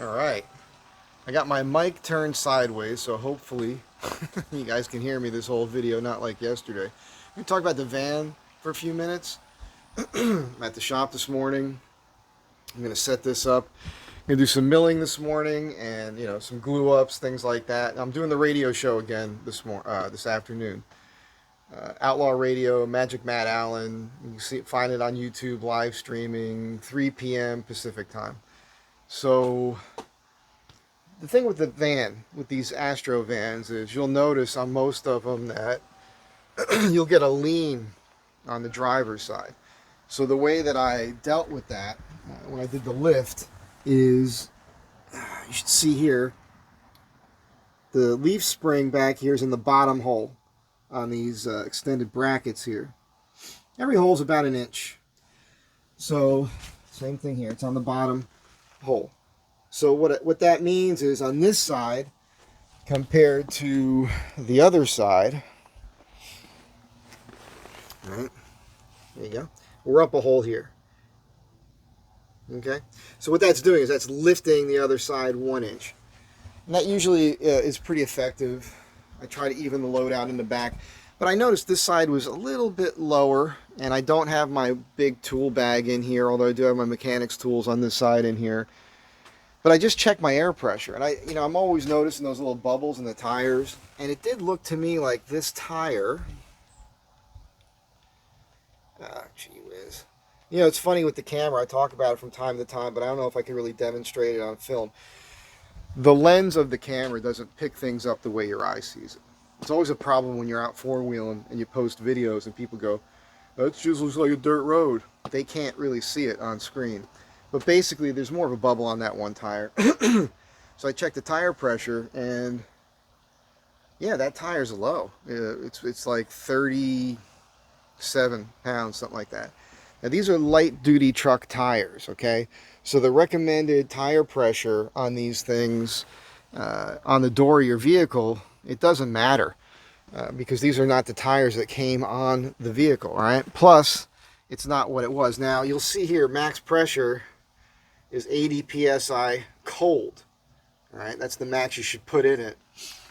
Alright, I got my mic turned sideways, so hopefully you guys can hear me this whole video, not like yesterday. We talked about the van for a few minutes. I'm at the shop this morning. I'm going to set this up. I'm going to do some milling this morning and, some glue ups, things like that. I'm doing the radio show again this afternoon. Outlaw Radio, Magic Matt Allen. You can find it on YouTube, live streaming, 3 p.m. Pacific time. So the thing with the van, with these Astro vans, is you'll notice on most of them that you'll get a lean on the driver's side. So the way that I dealt with that when I did the lift is, you should see here, the leaf spring back here is in the bottom hole on these extended brackets here. Every hole's about an inch. So same thing here, it's on the bottom hole. So what that means is on this side compared to the other side, right, there you go, we're up a hole here. Okay, so what that's doing is that's lifting the other side 1 inch. And that usually is pretty effective. I try to even the load out in the back. But I noticed this side was a little bit lower, and I don't have my big tool bag in here, although I do have my mechanics tools on this side in here. But I just checked my air pressure, and I'm always noticing those little bubbles in the tires, and it did look to me like this tire, gee whiz. It's funny with the camera, I talk about it from time to time, but I don't know if I can really demonstrate it on film. The lens of the camera doesn't pick things up the way your eye sees it. It's always a problem when you're out four-wheeling and you post videos and people go, that just looks like a dirt road. They can't really see it on screen. But basically, there's more of a bubble on that one tire. So I checked the tire pressure, and yeah, that tire's low. It's like 37 pounds, something like that. Now, these are light-duty truck tires, okay? So the recommended tire pressure on these things, on the door of your vehicle, it doesn't matter because these are not the tires that came on the vehicle, all right? Plus, it's not what it was. Now, you'll see here, max pressure is 80 psi cold, all right? That's the max you should put in it.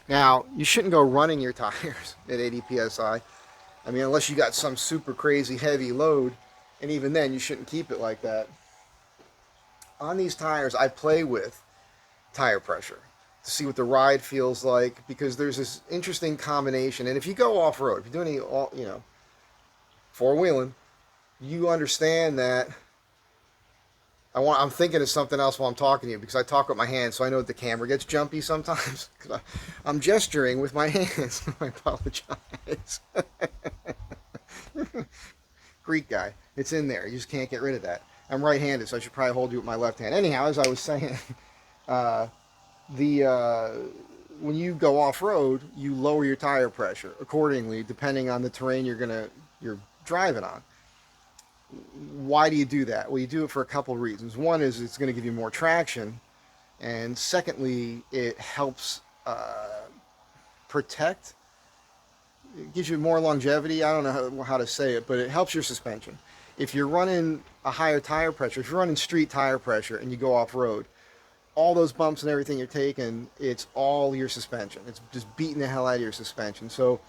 Now, you shouldn't go running your tires at 80 psi. I mean, unless you got some super crazy heavy load, and even then, you shouldn't keep it like that. On these tires, I play with tire pressure to see what the ride feels like, because there's this interesting combination. And if you go off-road, if you're doing any, four-wheeling, you understand that I'm thinking of something else while I'm talking to you, because I talk with my hands, so I know that the camera gets jumpy sometimes. I'm gesturing with my hands. I apologize. Greek guy. It's in there. You just can't get rid of that. I'm right-handed, so I should probably hold you with my left hand. Anyhow, as I was saying, when you go off-road, you lower your tire pressure accordingly, depending on the terrain you're driving on. Why do you do that? Well, you do it for a couple of reasons. One is it's going to give you more traction, and secondly, it helps protect. It gives you more longevity. I don't know how to say it, but it helps your suspension. If you're running a higher tire pressure, if you're running street tire pressure and you go off-road, all those bumps and everything you're taking, it's all your suspension. It's just beating the hell out of your suspension. So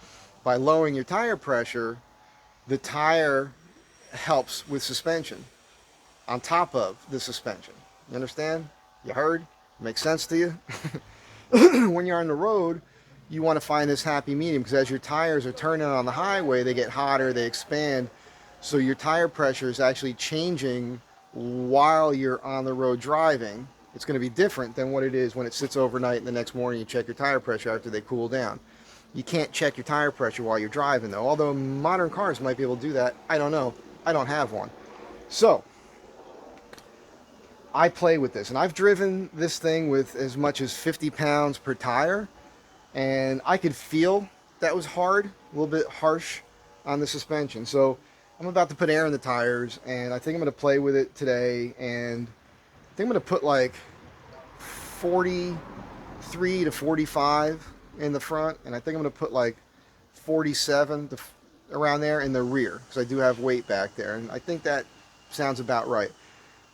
by lowering your tire pressure, the tire helps with suspension on top of the suspension. You understand? You heard? Makes sense to you? When you're on the road, you want to find this happy medium, because as your tires are turning on the highway, they get hotter, they expand. So your tire pressure is actually changing while you're on the road driving. It's going to be different than what it is when it sits overnight and the next morning you check your tire pressure after they cool down. You can't check your tire pressure while you're driving, though. Although modern cars might be able to do that. I don't know. I don't have one. So I play with this, and I've driven this thing with as much as 50 pounds per tire, and I could feel that was hard, a little bit harsh on the suspension. So I'm about to put air in the tires, and I think I'm going to play with it today, and I think I'm going to put like 43 to 45 in the front, and I think I'm going to put like 47 to around there in the rear, because I do have weight back there, and I think that sounds about right.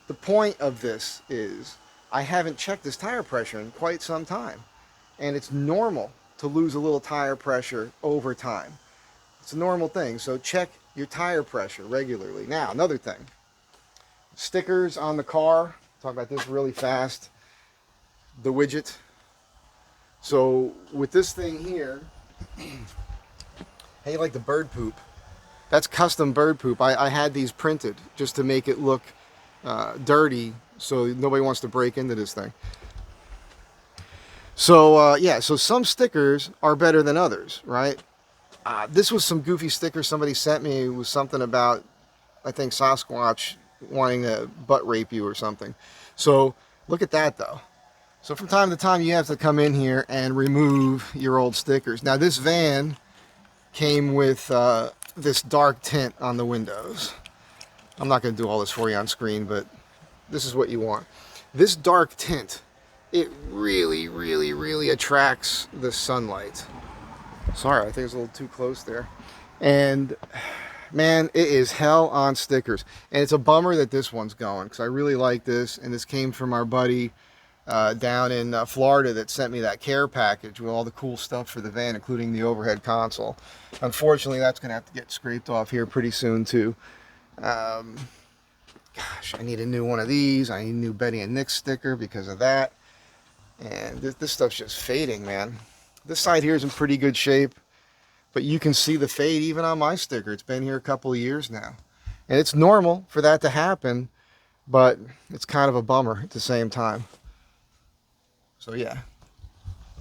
The point of this is I haven't checked this tire pressure in quite some time. And it's normal to lose a little tire pressure over time. It's a normal thing. So check your tire pressure regularly. Now, another thing. Stickers on the car. Talk about this really fast. The widget. So with this thing here, hey, like the bird poop. That's custom bird poop. I had these printed just to make it look dirty so nobody wants to break into this thing. So yeah, so some stickers are better than others, right? This was some goofy sticker somebody sent me. It was something about, I think, Sasquatch wanting to butt rape you or something. So look at that though. So from time to time you have to come in here and remove your old stickers. Now this van came with this dark tint on the windows. I'm not going to do all this for you on screen, but this is what you want. This dark tint, it really, really, really attracts the sunlight. Sorry, I think it's a little too close there. And man, it is hell on stickers. And it's a bummer that this one's going, because I really like this. And this came from our buddy down in Florida that sent me that care package with all the cool stuff for the van, including the overhead console. Unfortunately, that's going to have to get scraped off here pretty soon too. Gosh, I need a new one of these. I need a new Betty and Nick sticker because of that. And this stuff's just fading, man. This side here is in pretty good shape, but you can see the fade even on my sticker. It's been here a couple of years now. And it's normal for that to happen, but it's kind of a bummer at the same time. So yeah,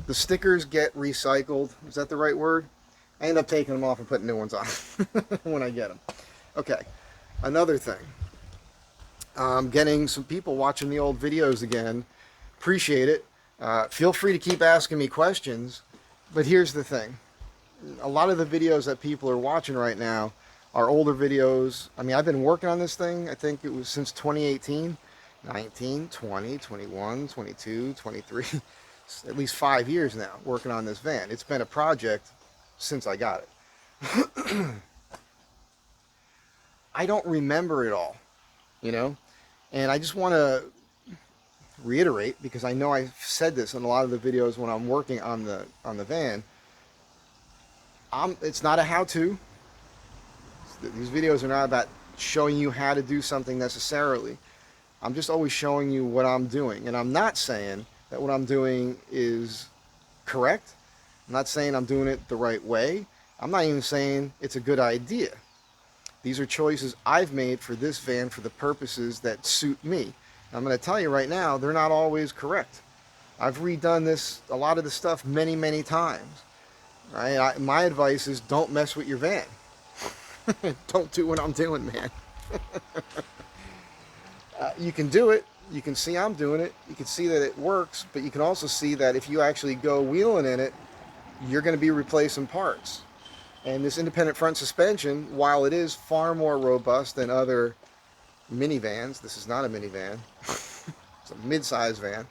the stickers get recycled. Is that the right word? I end up taking them off and putting new ones on when I get them. Okay, another thing. Getting some people watching the old videos again. Appreciate it. Feel free to keep asking me questions. But here's the thing. A lot of the videos that people are watching right now are older videos. I mean, I've been working on this thing, I think it was since 2018. 19, 20, 21, 22, 23, at least 5 years now working on this van. It's been a project since I got it. I don't remember it all, you know, and I just want to reiterate, because I know I've said this in a lot of the videos when I'm working on the van. It's not a how-to. These videos are not about showing you how to do something necessarily. I'm just always showing you what I'm doing. And I'm not saying that what I'm doing is correct. I'm not saying I'm doing it the right way. I'm not even saying it's a good idea. These are choices I've made for this van for the purposes that suit me. I'm going to tell you right now, they're not always correct. I've redone a lot of the stuff many, many times. Right? My advice is don't mess with your van. Don't do what I'm doing, man. You can do it. You can see I'm doing it. You can see that it works, but you can also see that if you actually go wheeling in it, you're going to be replacing parts. And this independent front suspension, while it is far more robust than other minivans, this is not a minivan, it's a mid-size van,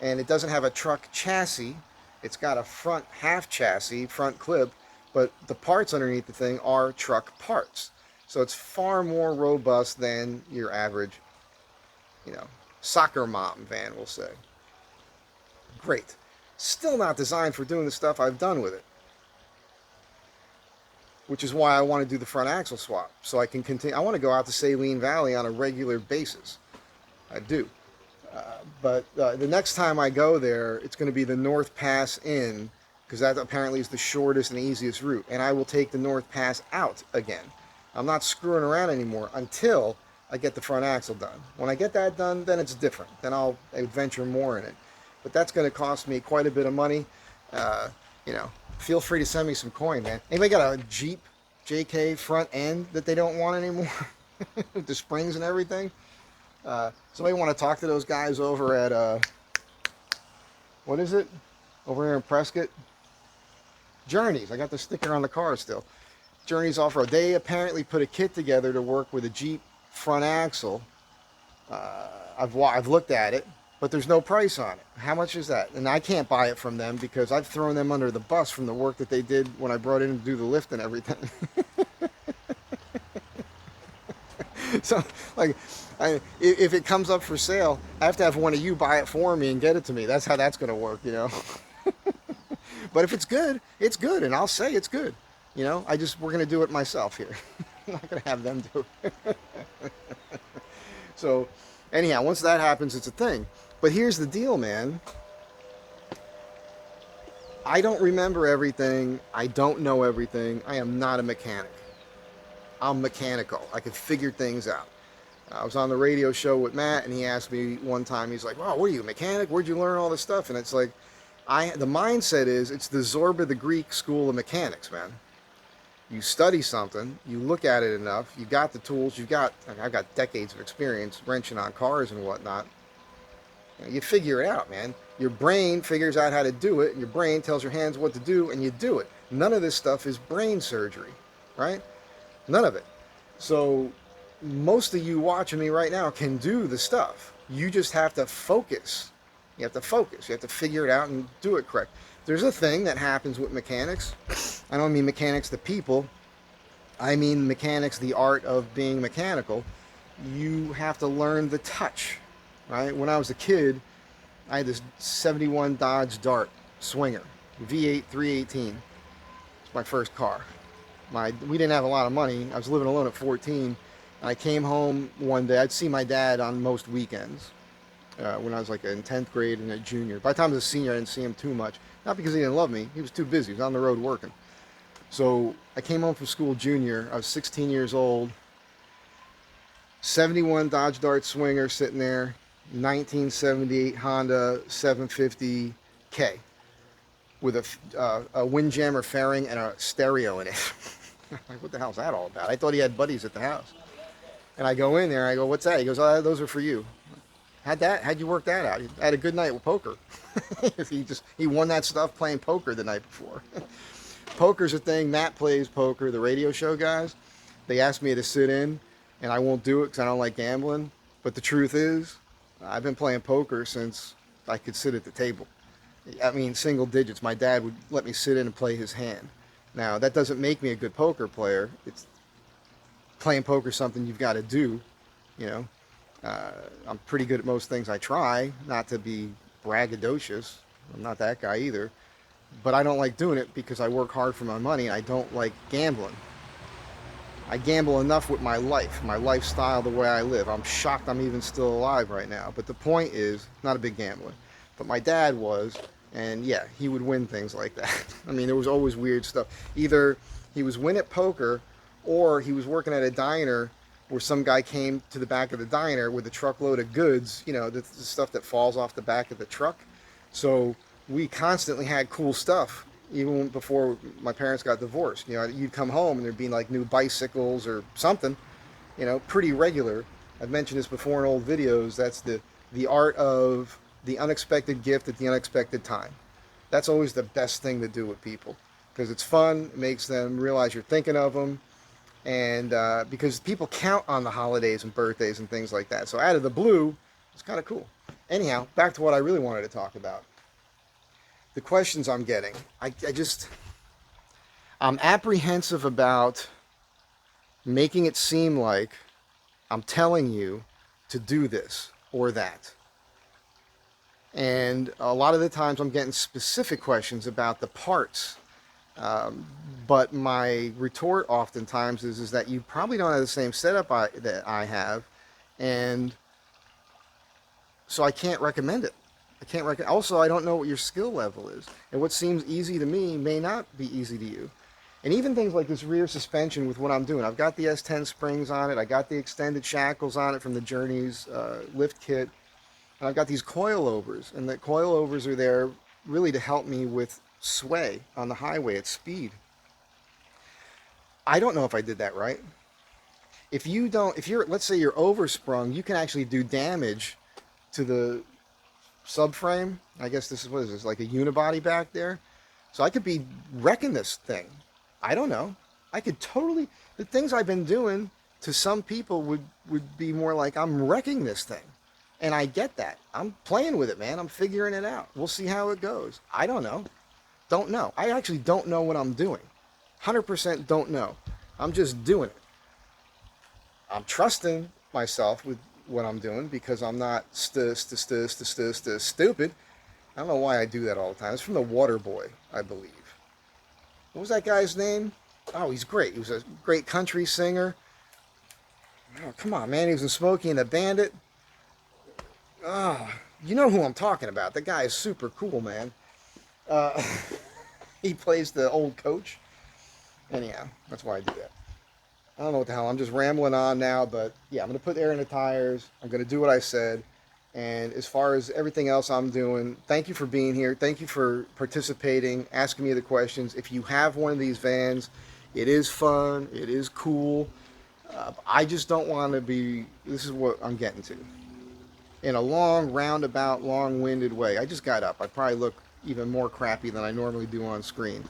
and it doesn't have a truck chassis. It's got a front half chassis, front clip, but the parts underneath the thing are truck parts. So it's far more robust than your average, you know, soccer mom van, we'll say. Great. Still not designed for doing the stuff I've done with it. Which is why I want to do the front axle swap. So I can continue. I want to go out to Saline Valley on a regular basis. I do. But the next time I go there, it's going to be the North Pass in, because that apparently is the shortest and easiest route. And I will take the North Pass out again. I'm not screwing around anymore until I get the front axle done. When I get that done, then it's different. Then I'll adventure more in it. But that's going to cost me quite a bit of money. You know, feel free to send me some coin, man. Anybody got a Jeep JK front end that they don't want anymore? With the springs and everything? Somebody want to talk to those guys over at, what is it? Over here in Prescott? Journeys. I got the sticker on the car still. Journeys Off-Road. They apparently put a kit together to work with a Jeep front axle. I've looked at it, but there's no price on it. How much is that? And I can't buy it from them because I've thrown them under the bus from the work that they did when I brought in to do the lift and everything. So, like, if it comes up for sale, I have to have one of you buy it for me and get it to me. That's how that's going to work, you know. But if it's good, and I'll say it's good. You know, we're going to do it myself here. I'm not going to have them do it. So, anyhow, once that happens, it's a thing. But here's the deal, man. I don't remember everything. I don't know everything. I am not a mechanic. I'm mechanical. I can figure things out. I was on the radio show with Matt, and he asked me one time, he's like, wow, what are you, a mechanic? Where'd you learn all this stuff? And it's like, the mindset is, it's the Zorba the Greek school of mechanics, man. You study something, you look at it enough, you got the tools, I've got decades of experience wrenching on cars and whatnot. You figure it out, man. Your brain figures out how to do it, and your brain tells your hands what to do, and you do it. None of this stuff is brain surgery, right? None of it. So most of you watching me right now can do the stuff. You just have to focus. You have to focus. You have to figure it out and do it correct. There's a thing that happens with mechanics. I don't mean mechanics the people. I mean mechanics the art of being mechanical. You have to learn the touch, right? When I was a kid, I had this 71 Dodge Dart Swinger, V8 318. It's my first car. We didn't have a lot of money. I was living alone at 14. I came home one day. I'd see my dad on most weekends when I was like in 10th grade and a junior. By the time I was a senior, I didn't see him too much. Not because he didn't love me. He was too busy. He was on the road working. So I came home from school junior. I was 16 years old. 71 Dodge Dart Swinger sitting there. 1978 Honda 750K with a Windjammer fairing and a stereo in it. Like, what the hell's that all about? I thought he had buddies at the house. And I go in there, I go, what's that? He goes, oh, those are for you. How'd you work that out? I had a good night with poker. He won that stuff playing poker the night before. Poker's a thing. Matt plays poker, the radio show guys. They asked me to sit in, and I won't do it because I don't like gambling. But the truth is, I've been playing poker since I could sit at the table. I mean, single digits. My dad would let me sit in and play his hand. Now, that doesn't make me a good poker player. It's playing poker something you've got to do, you know. I'm pretty good at most things I try, not to be braggadocious. I'm not that guy either. But I don't like doing it because I work hard for my money, and I don't like gambling. I gamble enough with my life, my lifestyle, the way I live. I'm shocked I'm even still alive right now. But the point is, not a big gambler. But my dad was, and yeah, he would win things like that. I mean, there was always weird stuff. Either he was win at poker, or he was working at a diner where some guy came to the back of the diner with a truckload of goods, you know, the stuff that falls off the back of the truck. So we constantly had cool stuff, even before my parents got divorced. You know, you'd come home and there'd be like new bicycles or something, you know, pretty regular. I've mentioned this before in old videos. That's the art of the unexpected gift at the unexpected time. That's always the best thing to do with people because it's fun. It makes them realize you're thinking of them. And because people count on the holidays and birthdays and things like that. So out of the blue, it's kind of cool. Anyhow, back to what I really wanted to talk about. The questions I'm getting. I'm apprehensive about making it seem like I'm telling you to do this or that. And a lot of the times I'm getting specific questions about the parts. But my retort oftentimes is that you probably don't have the same setup that I have, and so I can't recommend it. Also, I don't know what your skill level is, and what seems easy to me may not be easy to you. And even things like this rear suspension with what I'm doing, I've got the S10 springs on it, I got the extended shackles on it from the Journeys lift kit, and I've got these coilovers, and the coilovers are there really to help me with sway on the highway at speed. I don't know if I did that right. If you're, let's say you're oversprung, you can actually do damage to the subframe. I guess what is this, like a unibody back there? So I could be wrecking this thing. I don't know. I could totally, the things I've been doing to some people would be more like I'm wrecking this thing. And I get that. I'm playing with it, man. I'm figuring it out. We'll see how it goes. I don't know. Don't know. I actually don't know what I'm doing. 100% don't know. I'm just doing it. I'm trusting myself with what I'm doing because I'm not stupid. I don't know why I do that all the time. It's from the Water Boy, I believe. What was that guy's name? Oh, he's great. He was a great country singer. Oh, come on, man. He was in Smokey and the Bandit. Oh, you know who I'm talking about. The guy is super cool, man. Uh, he plays the old coach. Anyhow, that's why I do that. I don't know what the hell. I'm just rambling on now, but yeah, I'm going to put air in the tires. I'm going to do what I said. And as far as everything else I'm doing, thank you for being here. Thank you for participating, asking me the questions. If you have one of these vans, it is fun. It is cool. I just don't want to be, this is what I'm getting to. In a long, roundabout, long-winded way. I just got up. I probably look even more crappy than I normally do on screen.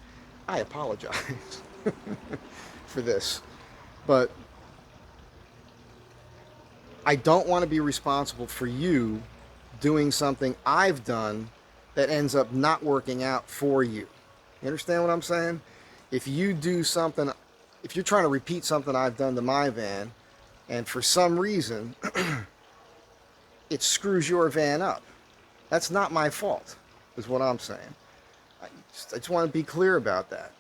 I apologize for this. But I don't want to be responsible for you doing something I've done that ends up not working out for you. You understand what I'm saying? If you do something, if you're trying to repeat something I've done to my van, and for some reason it screws your van up, that's not my fault, is what I'm saying. I just want to be clear about that.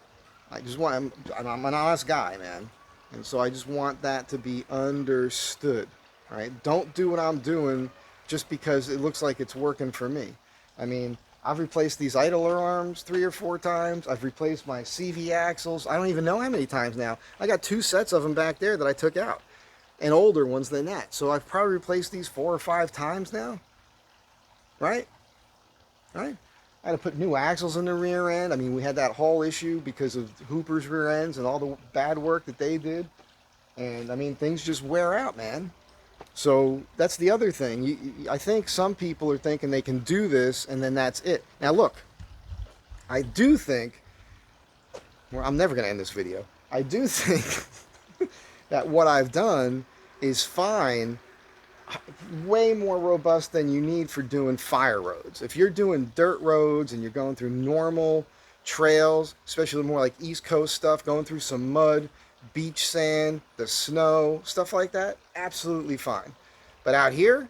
I'm an honest guy, man. And so I just want that to be understood, right? Don't do what I'm doing just because it looks like it's working for me. I mean, I've replaced these idler arms 3 or 4 times. I've replaced my CV axles. I don't even know how many times now. I got 2 sets of them back there that I took out, and older ones than that. So I've probably replaced these 4 or 5 times now, right? Right? I had to put new axles in the rear end. I mean, we had that whole issue because of Hooper's rear ends and all the bad work that they did. And, I mean, things just wear out, man. So that's the other thing. I think some people are thinking they can do this and then that's it. Now, look, I do think, well, I'm never going to end this video. I do think that what I've done is fine, way more robust than you need for doing fire roads. If you're doing dirt roads and you're going through normal trails, especially more like East Coast stuff, going through some mud, beach sand, the snow, stuff like that, absolutely fine. But out here,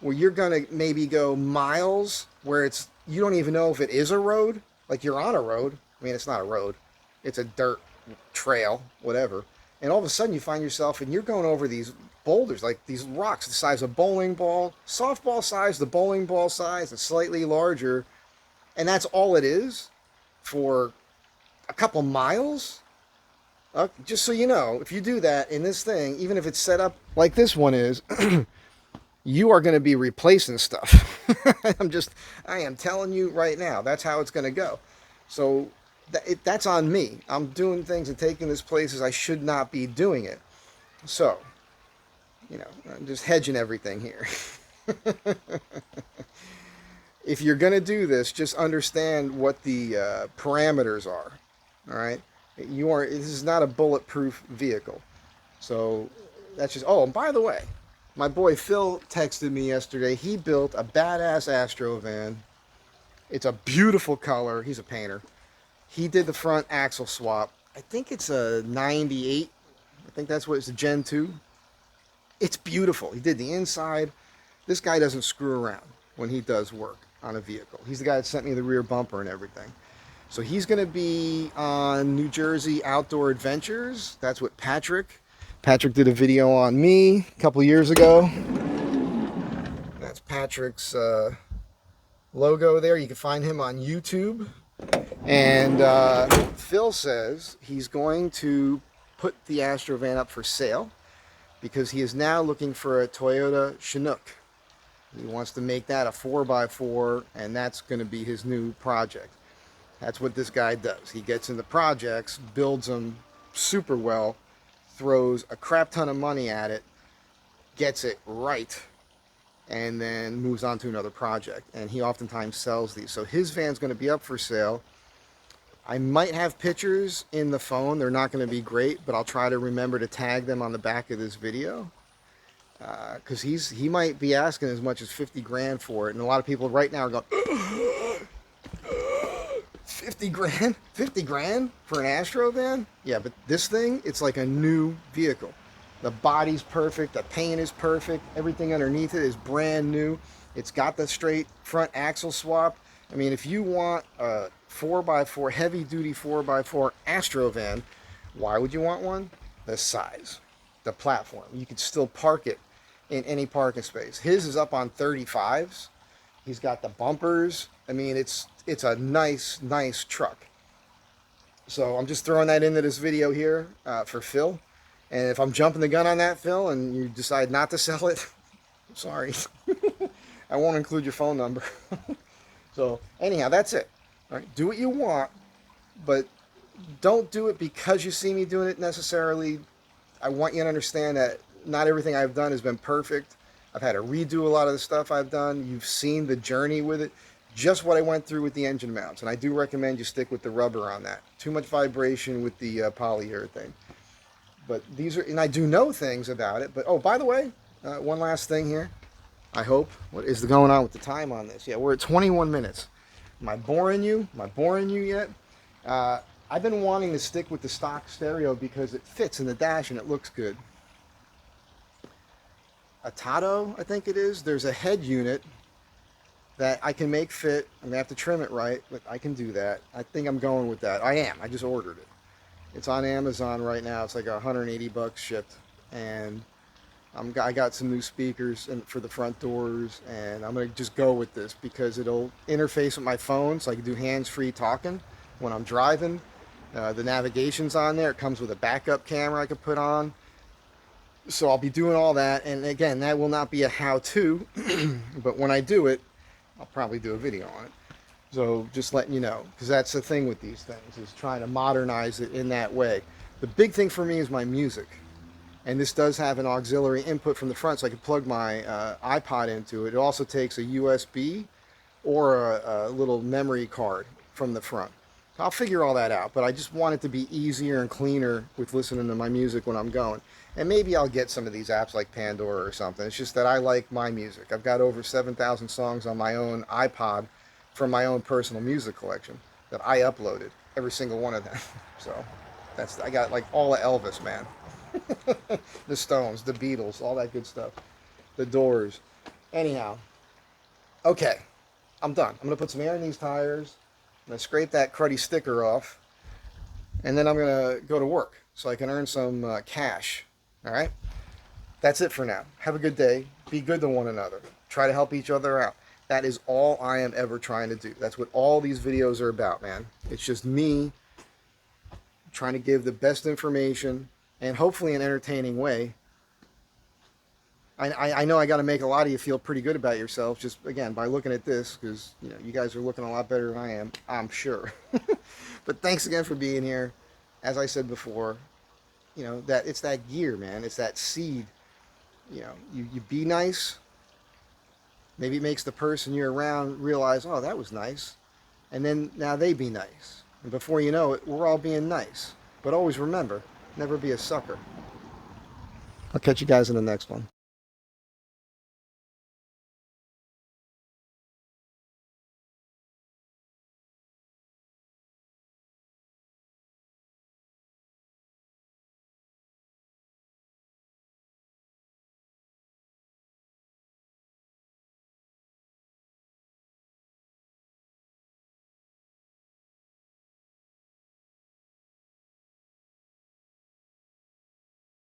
where you're going to maybe go miles where it's, you don't even know if it is a road, like you're on a road. I mean, it's not a road. It's a dirt trail, whatever. And all of a sudden you find yourself, and you're going over these boulders, like these rocks the size of a bowling ball, softball size, the bowling ball size, and slightly larger. And that's all it is for a couple miles. Just so you know, if you do that in this thing, even if it's set up like this one is, you are going to be replacing stuff. I am telling you right now, that's how it's going to go. So that's on me. I'm doing things and taking this places I should not be doing it. So, you know, I'm just hedging everything here. If you're going to do this, just understand what the parameters are. All right? This is not a bulletproof vehicle. So that's just, oh, and by the way, my boy Phil texted me yesterday. He built a badass Astro van. It's a beautiful color. He's a painter. He did the front axle swap. I think it's a 98. I think that's what it's a Gen 2. It's beautiful. He did the inside. This guy doesn't screw around when he does work on a vehicle. He's the guy that sent me the rear bumper and everything. So he's going to be on New Jersey Outdoor Adventures. That's what Patrick did a video on me a couple years ago. That's Patrick's logo there. You can find him on YouTube. And Phil says he's going to put the Astro van up for sale because he is now looking for a Toyota Chinook. He wants to make that a 4x4, and that's going to be his new project. That's what this guy does. He gets into projects, builds them super well, throws a crap ton of money at it, gets it right, and then moves on to another project. And he oftentimes sells these. So his van's going to be up for sale. I might have pictures in the phone. They're not going to be great, but I'll try to remember to tag them on the back of this video. Because he might be asking as much as 50 grand for it. And a lot of people right now are going, 50 grand? 50 grand for an Astro van? Yeah, but this thing, it's like a new vehicle. The body's perfect, the paint is perfect, everything underneath it is brand new. It's got the straight front axle swap. I mean, if you want a 4x4, heavy duty 4x4 Astro van, why would you want one? The size, the platform. You could still park it in any parking space. His is up on 35s. He's got the bumpers. I mean, it's a nice truck. So I'm just throwing that into this video here for Phil. And if I'm jumping the gun on that, Phil, and you decide not to sell it, I'm sorry. I won't include your phone number. So anyhow, that's it. All right, do what you want, but don't do it because you see me doing it necessarily. I want you to understand that not everything I've done has been perfect. I've had to redo a lot of the stuff I've done. You've seen the journey with it. Just what I went through with the engine mounts. And I do recommend you stick with the rubber on that. Too much vibration with the polyurethane. But these are, and I do know things about it. But, oh, by the way, one last thing here. I hope. What is going on with the time on this? Yeah, we're at 21 minutes. Am I boring you? Am I boring you yet? I've been wanting to stick with the stock stereo because it fits in the dash and it looks good. A Tato, I think it is. There's a head unit that I can make fit. I'm going to have to trim it right, but I can do that. I think I'm going with that. I am. I just ordered it. It's on Amazon right now. It's like 180 bucks shipped. And I got some new speakers for the front doors, and I'm going to just go with this because it'll interface with my phone so I can do hands-free talking when I'm driving. The navigation's on there. It comes with a backup camera I can put on. So I'll be doing all that, and again, that will not be a how-to, but when I do it, I'll probably do a video on it. So just letting you know, because that's the thing with these things, is trying to modernize it in that way. The big thing for me is my music. And this does have an auxiliary input from the front, so I can plug my iPod into it. It also takes a USB or a little memory card from the front. So I'll figure all that out, but I just want it to be easier and cleaner with listening to my music when I'm going. And maybe I'll get some of these apps like Pandora or something. It's just that I like my music. I've got over 7,000 songs on my own iPod from my own personal music collection that I uploaded, every single one of them. So I got like all of Elvis, man. The Stones, the Beatles, all that good stuff. The Doors. Anyhow, okay, I'm done. I'm going to put some air in these tires. I'm going to scrape that cruddy sticker off. And then I'm going to go to work so I can earn some cash. All right? That's it for now. Have a good day. Be good to one another. Try to help each other out. That is all I am ever trying to do. That's what all these videos are about, man. It's just me trying to give the best information and hopefully an entertaining way. I know I got to make a lot of you feel pretty good about yourselves just, again, by looking at this, because, you know, you guys are looking a lot better than I am, I'm sure. But thanks again for being here. As I said before, you know, that it's that gear, man. It's that seed. You know, you be nice. Maybe it makes the person you're around realize, oh, that was nice. And then now they be nice. And before you know it, we're all being nice. But always remember, never be a sucker. I'll catch you guys in the next one.